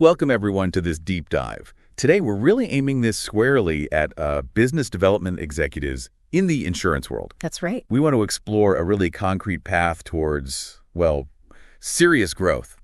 Welcome, everyone, to this deep dive. Today, we're really aiming this squarely at business development executives in the insurance world. That's right. We want to explore a really concrete path towards, well, serious growth,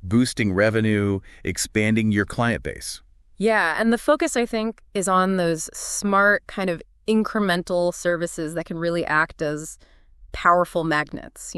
boosting revenue, expanding your client base. Yeah, and the focus, I think, is on those smart kind of incremental services that can really act as powerful magnets,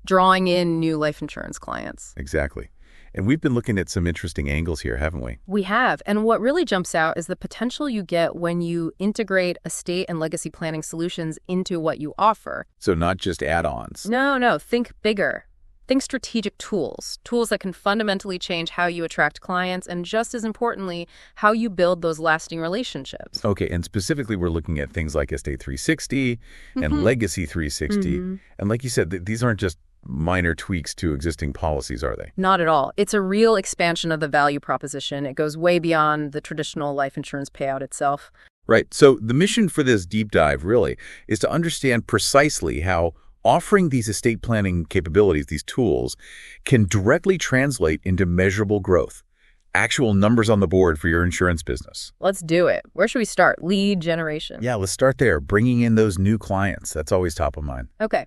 drawing in new life insurance clients. Exactly. And we've been looking at some interesting angles here, haven't we? We have. And what really jumps out is the potential you get when you integrate estate and legacy planning solutions into what you offer. So not just add-ons. No. Think bigger. Think strategic tools that can fundamentally change how you attract clients and, just as importantly, how you build those lasting relationships. Okay, and specifically we're looking at things like Estate360 and Legacy360. And like you said, these aren't just minor tweaks to existing policies, are they? Not at all. It's a real expansion of the value proposition. It goes way beyond the traditional life insurance payout itself. Right. So the mission for this deep dive really is to understand precisely how offering these estate planning capabilities, these tools, can directly translate into measurable growth, actual numbers on the board for your insurance business. Let's do it. Where should we start? Lead generation. Yeah, let's start there. Bringing in those new clients. That's always top of mind. Okay.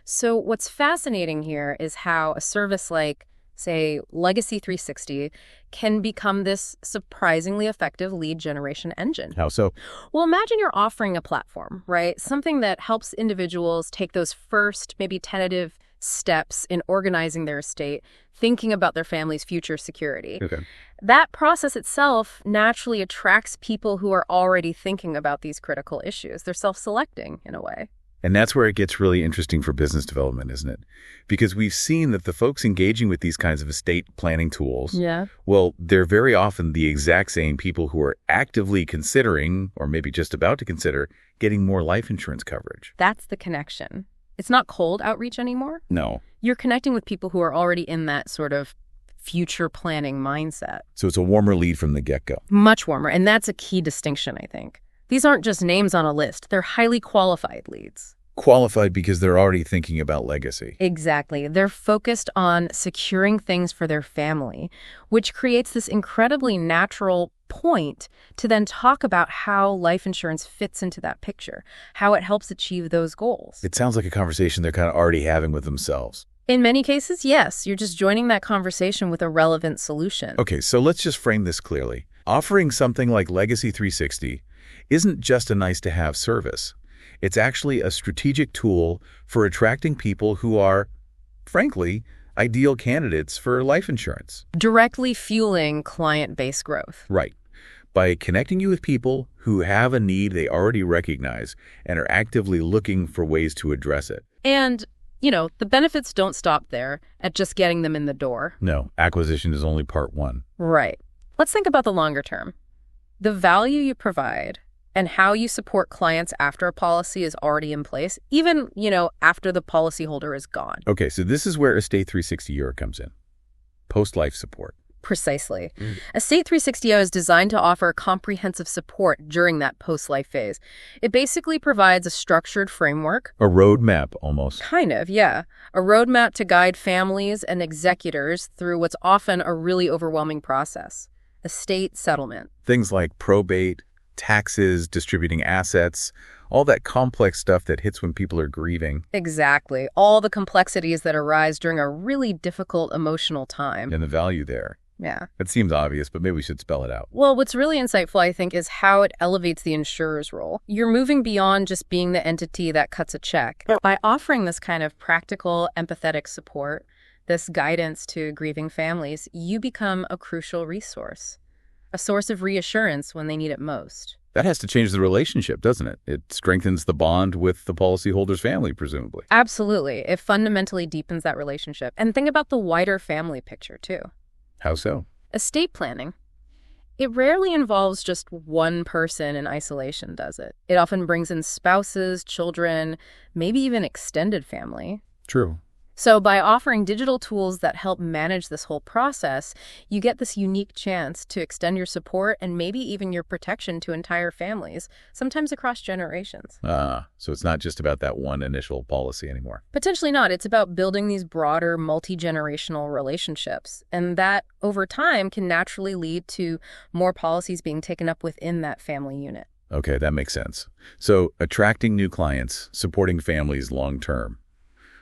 So what's fascinating here is how a service like, say, Legacy360 can become this surprisingly effective lead generation engine. How so? Well, imagine you're offering a platform, right? Something that helps individuals take those first, maybe tentative steps in organizing their estate, thinking about their family's future security. Okay. That process itself naturally attracts people who are already thinking about these critical issues. They're self-selecting in a way. And that's where it gets really interesting for business development, isn't it? Because we've seen that the folks engaging with these kinds of estate planning tools, well, they're very often the exact same people who are actively considering, or maybe just about to consider, getting more life insurance coverage. That's the connection. It's not cold outreach anymore. No. You're connecting with people who are already in that sort of future planning mindset. So it's a warmer lead from the get-go. Much warmer. And that's a key distinction, I think. These aren't just names on a list. They're highly qualified leads. Qualified because they're already thinking about legacy. Exactly. They're focused on securing things for their family, which creates this incredibly natural point to then talk about how life insurance fits into that picture, how it helps achieve those goals. It sounds like a conversation they're kind of already having with themselves. In many cases, yes. You're just joining that conversation with a relevant solution. Okay, so let's just frame this clearly. Offering something like Legacy360 isn't just a nice-to-have service. It's actually a strategic tool for attracting people who are, frankly, ideal candidates for life insurance. Directly fueling client base growth. Right. By connecting you with people who have a need they already recognize and are actively looking for ways to address it. And, the benefits don't stop there at just getting them in the door. No, acquisition is only part one. Right. Let's think about the longer term. The value you provide and how you support clients after a policy is already in place, even, after the policyholder is gone. Okay, so this is where Estate360 Europe comes in. Post-life support. Precisely. Estate360 is designed to offer comprehensive support during that post-life phase. It basically provides a structured framework. A roadmap, almost. Kind of, yeah. A roadmap to guide families and executors through what's often a really overwhelming process. Estate settlement. Things like probate, taxes, distributing assets, all that complex stuff that hits when people are grieving. Exactly. All the complexities that arise during a really difficult emotional time. And the value there. Yeah. It seems obvious, but maybe we should spell it out. Well, what's really insightful, I think, is how it elevates the insurer's role. You're moving beyond just being the entity that cuts a check. By offering this kind of practical, empathetic support, this guidance to grieving families, you become a crucial resource. A source of reassurance when they need it most. That has to change the relationship, doesn't it? It strengthens the bond with the policyholder's family, presumably. Absolutely. It fundamentally deepens that relationship. And think about the wider family picture, too. How so? Estate planning. It rarely involves just one person in isolation, does it? It often brings in spouses, children, maybe even extended family. True. So by offering digital tools that help manage this whole process, you get this unique chance to extend your support and maybe even your protection to entire families, sometimes across generations. So it's not just about that one initial policy anymore. Potentially not. It's about building these broader multi-generational relationships. And that, over time, can naturally lead to more policies being taken up within that family unit. Okay, that makes sense. So attracting new clients, supporting families long term.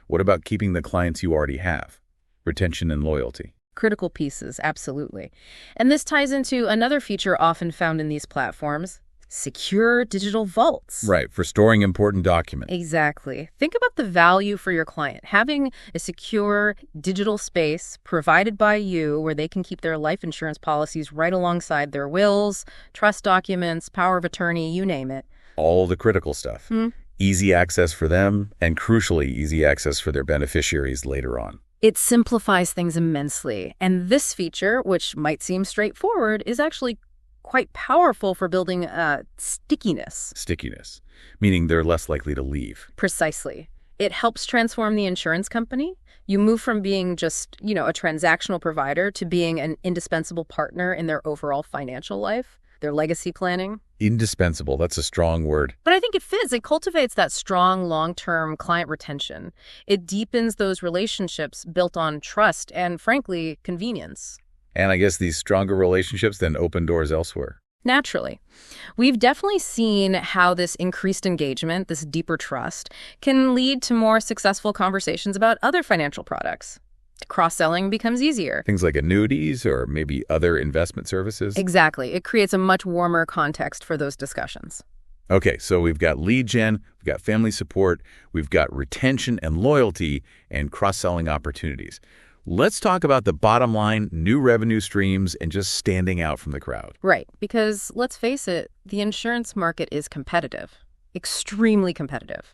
What about keeping the clients you already have? Retention and loyalty. Critical pieces, absolutely. And this ties into another feature often found in these platforms: secure digital vaults. Right, for storing important documents. Exactly. Think about the value for your client. Having a secure digital space provided by you where they can keep their life insurance policies right alongside their wills, trust documents, power of attorney, you name it. All the critical stuff. Easy access for them, and crucially, easy access for their beneficiaries later on. It simplifies things immensely. And this feature, which might seem straightforward, is actually quite powerful for building stickiness. Stickiness, meaning they're less likely to leave. Precisely. It helps transform the insurance company. You move from being just, a transactional provider to being an indispensable partner in their overall financial life, their legacy planning. Indispensable, that's a strong word. But I think it fits. It cultivates that strong long-term client retention. It deepens those relationships built on trust and, frankly, convenience. And I guess these stronger relationships then open doors elsewhere. Naturally. We've definitely seen how this increased engagement, this deeper trust, can lead to more successful conversations about other financial products. Cross-selling becomes easier. Things like annuities or maybe other investment services. Exactly. It creates a much warmer context for those discussions. Okay, so we've got lead gen, we've got family support, we've got retention and loyalty, and cross-selling opportunities. Let's talk about the bottom line, new revenue streams, and just standing out from the crowd. Right, because let's face it, the insurance market is competitive. Extremely competitive.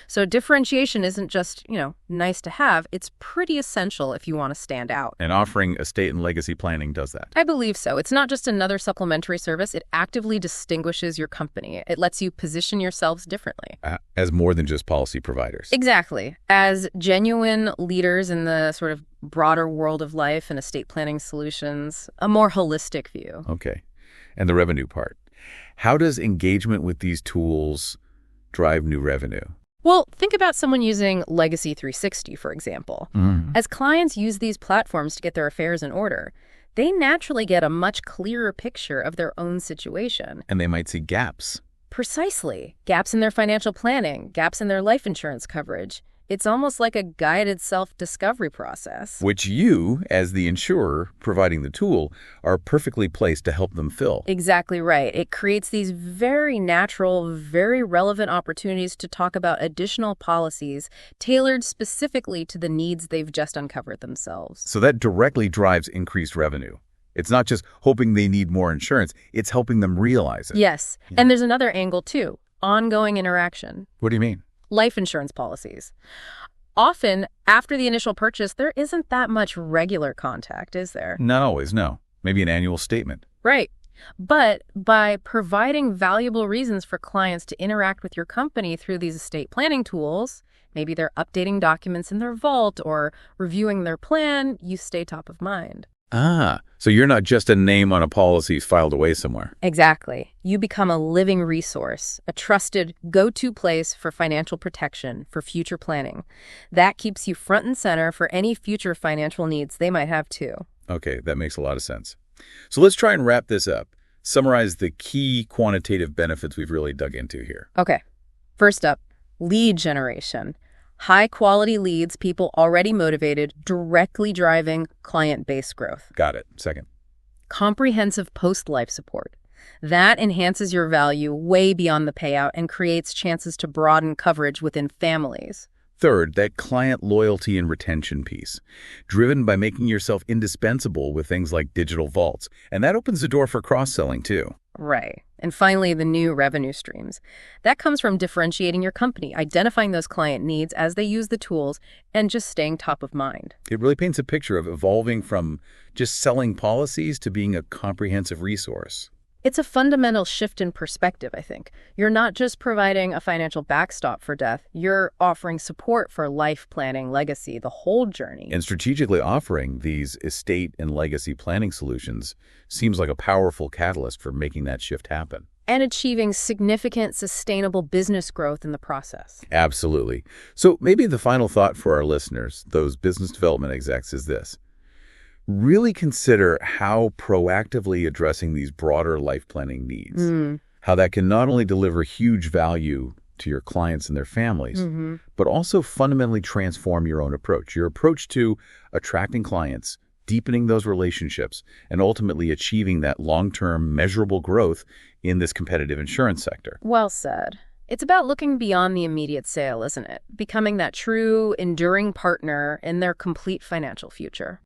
So differentiation isn't just, nice to have. It's pretty essential if you want to stand out. And offering estate and legacy planning does that. I believe so. It's not just another supplementary service. It actively distinguishes your company. It lets you position yourselves differently. As more than just policy providers. Exactly. As genuine leaders in the sort of broader world of life and estate planning solutions, a more holistic view. Okay. And the revenue part. How does engagement with these tools drive new revenue? Well, think about someone using Legacy360, for example. As clients use these platforms to get their affairs in order, they naturally get a much clearer picture of their own situation. And they might see gaps. Precisely. Gaps in their financial planning, gaps in their life insurance coverage. It's almost like a guided self-discovery process. Which you, as the insurer providing the tool, are perfectly placed to help them fill. Exactly right. It creates these very natural, very relevant opportunities to talk about additional policies tailored specifically to the needs they've just uncovered themselves. So that directly drives increased revenue. It's not just hoping they need more insurance, it's helping them realize it. Yes. Yeah. And there's another angle, too. Ongoing interaction. What do you mean? Life insurance policies. Often, after the initial purchase, there isn't that much regular contact, is there? Not always, no. Maybe an annual statement. Right. But by providing valuable reasons for clients to interact with your company through these estate planning tools, maybe they're updating documents in their vault or reviewing their plan, you stay top of mind. So you're not just a name on a policy filed away somewhere. Exactly. You become a living resource, a trusted go-to place for financial protection, for future planning. That keeps you front and center for any future financial needs they might have too. Okay, that makes a lot of sense. So let's try and wrap this up. Summarize the key quantitative benefits we've really dug into here. Okay. First up, lead generation. High-quality leads, people already motivated, directly driving client-based growth. Got it. Second. Comprehensive post-life support. That enhances your value way beyond the payout and creates chances to broaden coverage within families. Third, that client loyalty and retention piece, driven by making yourself indispensable with things like digital vaults. And that opens the door for cross-selling, too. Right. And finally, the new revenue streams. That comes from differentiating your company, identifying those client needs as they use the tools, and just staying top of mind. It really paints a picture of evolving from just selling policies to being a comprehensive resource. It's a fundamental shift in perspective, I think. You're not just providing a financial backstop for death, you're offering support for life planning, legacy, the whole journey. And strategically offering these estate and legacy planning solutions seems like a powerful catalyst for making that shift happen. And achieving significant, sustainable business growth in the process. Absolutely. So maybe the final thought for our listeners, those business development execs, is this. Really consider how proactively addressing these broader life planning needs, how that can not only deliver huge value to your clients and their families, but also fundamentally transform your own approach, your approach to attracting clients, deepening those relationships, and ultimately achieving that long-term measurable growth in this competitive insurance sector. Well said. It's about looking beyond the immediate sale, isn't it? Becoming that true, enduring partner in their complete financial future.